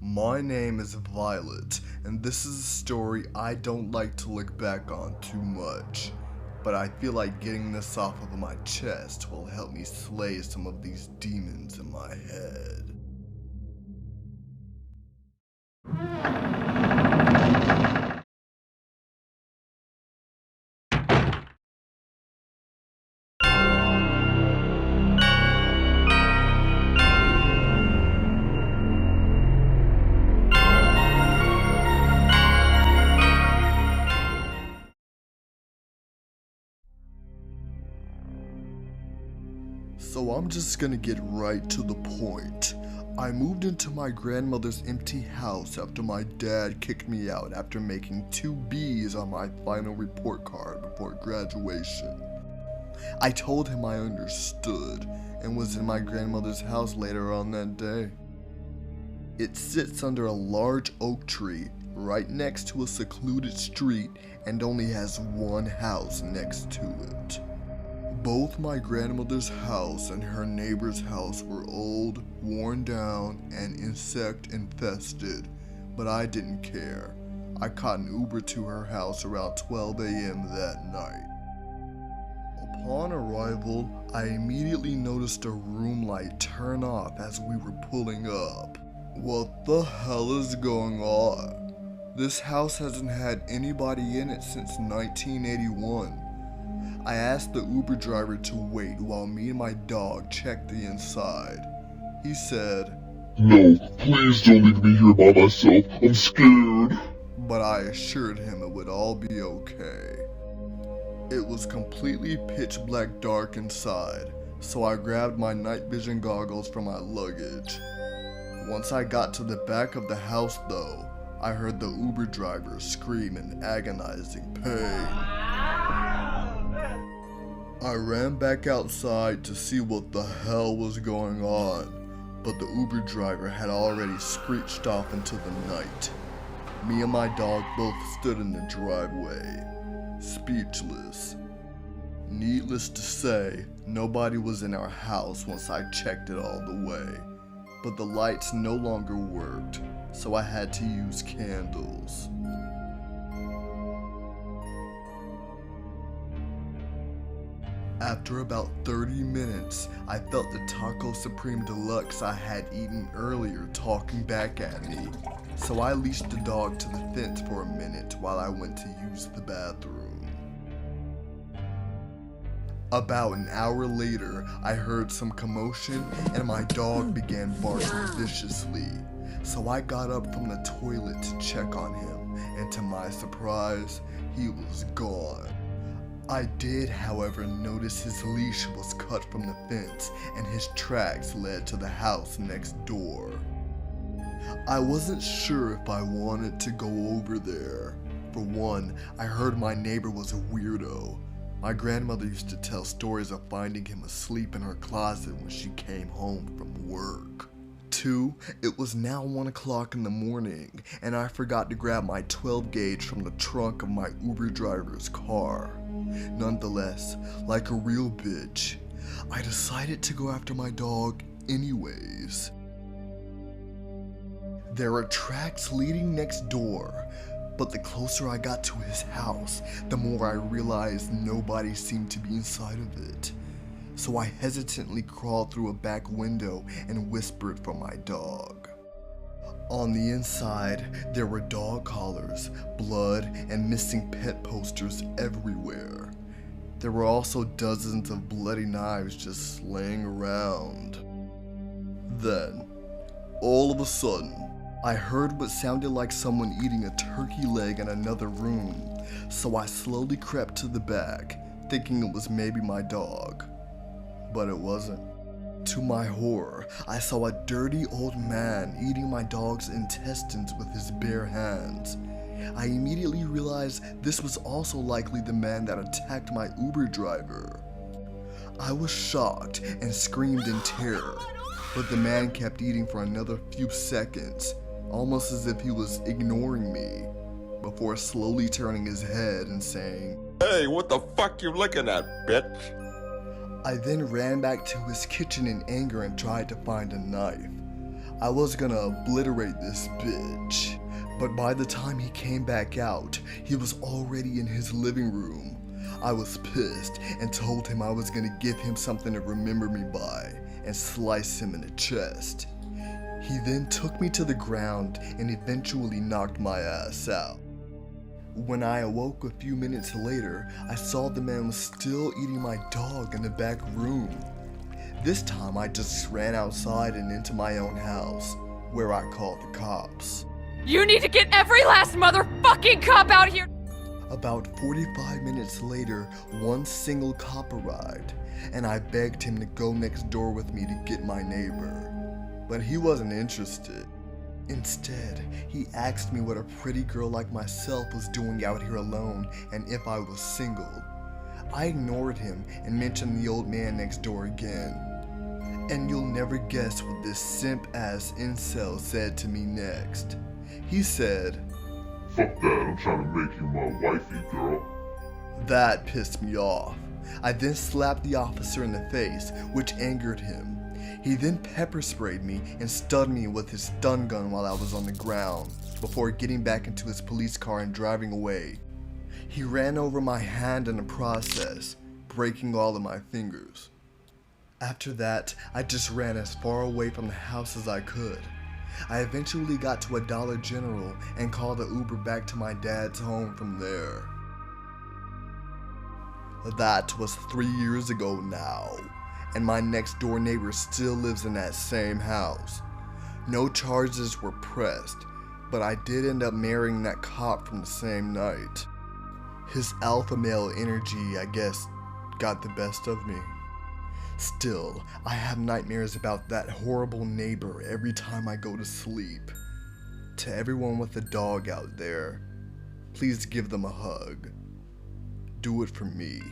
My name is Violet, and this is a story I don't like to look back on too much. But I feel like getting this off of my chest will help me slay some of these demons in my head. So I'm just gonna get right to the point. I moved into my grandmother's empty house after my dad kicked me out after making 2 B's on my final report card before graduation. I told him I understood and was in my grandmother's house later on that day. It sits under a large oak tree right next to a secluded street and only has one house next to it. Both my grandmother's house and her neighbor's house were old, worn down, and insect infested, but I didn't care. I caught an Uber to her house around 12 a.m. that night. Upon arrival, I immediately noticed a room light turn off as we were pulling up. What the hell is going on? This house hasn't had anybody in it since 1981. I asked the Uber driver to wait while me and my dog checked the inside. He said, "No, please don't leave me here by myself. I'm scared." But I assured him it would all be okay. It was completely pitch black dark inside, so I grabbed my night vision goggles from my luggage. Once I got to the back of the house though, I heard the Uber driver scream in agonizing pain. I ran back outside to see what the hell was going on, but the Uber driver had already screeched off into the night. Me and my dog both stood in the driveway, speechless. Needless to say, nobody was in our house once I checked it all the way, but the lights no longer worked, so I had to use candles. After about 30 minutes, I felt the Taco Supreme Deluxe I had eaten earlier talking back at me, so I leashed the dog to the fence for a minute while I went to use the bathroom. About an hour later, I heard some commotion and my dog began barking viciously, so I got up from the toilet to check on him, and to my surprise, he was gone. I did, however, notice his leash was cut from the fence and his tracks led to the house next door. I wasn't sure if I wanted to go over there. For one, I heard my neighbor was a weirdo. My grandmother used to tell stories of finding him asleep in her closet when she came home from work. 2, it was now 1 o'clock in the morning and I forgot to grab my 12 gauge from the trunk of my Uber driver's car. Nonetheless, like a real bitch, I decided to go after my dog anyways. There were tracks leading next door, but the closer I got to his house, the more I realized nobody seemed to be inside of it. So I hesitantly crawled through a back window and whispered for my dog. On the inside, there were dog collars, blood, and missing pet posters everywhere. There were also dozens of bloody knives just laying around. Then, all of a sudden, I heard what sounded like someone eating a turkey leg in another room, so I slowly crept to the back, thinking it was maybe my dog. But it wasn't. To my horror, I saw a dirty old man eating my dog's intestines with his bare hands. I immediately realized this was also likely the man that attacked my Uber driver. I was shocked and screamed in terror, but the man kept eating for another few seconds, almost as if he was ignoring me, before slowly turning his head and saying, "Hey, what the fuck you looking at, bitch?" I then ran back to his kitchen in anger and tried to find a knife. I was gonna obliterate this bitch. But by the time he came back out, he was already in his living room. I was pissed and told him I was gonna give him something to remember me by and slice him in the chest. He then took me to the ground and eventually knocked my ass out. When I awoke a few minutes later, I saw the man was still eating my dog in the back room. This time I just ran outside and into my own house, where I called the cops. You need to get every last motherfucking cop out here! About 45 minutes later, one single cop arrived, and I begged him to go next door with me to get my neighbor. But he wasn't interested. Instead, he asked me what a pretty girl like myself was doing out here alone and if I was single. I ignored him and mentioned the old man next door again. And you'll never guess what this simp-ass incel said to me next. He said, Fuck that, I'm trying to make you my wifey, girl. That pissed me off. I then slapped the officer in the face, which angered him. He then pepper sprayed me and stunned me with his stun gun while I was on the ground, before getting back into his police car and driving away. He ran over my hand in the process, breaking all of my fingers. After that, I just ran as far away from the house as I could. I eventually got to a Dollar General and called the Uber back to my dad's home from there. That was 3 years ago now, and my next door neighbor still lives in that same house. No charges were pressed, but I did end up marrying that cop from the same night. His alpha male energy, I guess, got the best of me. Still, I have nightmares about that horrible neighbor every time I go to sleep. To everyone with a dog out there, please give them a hug. Do it for me.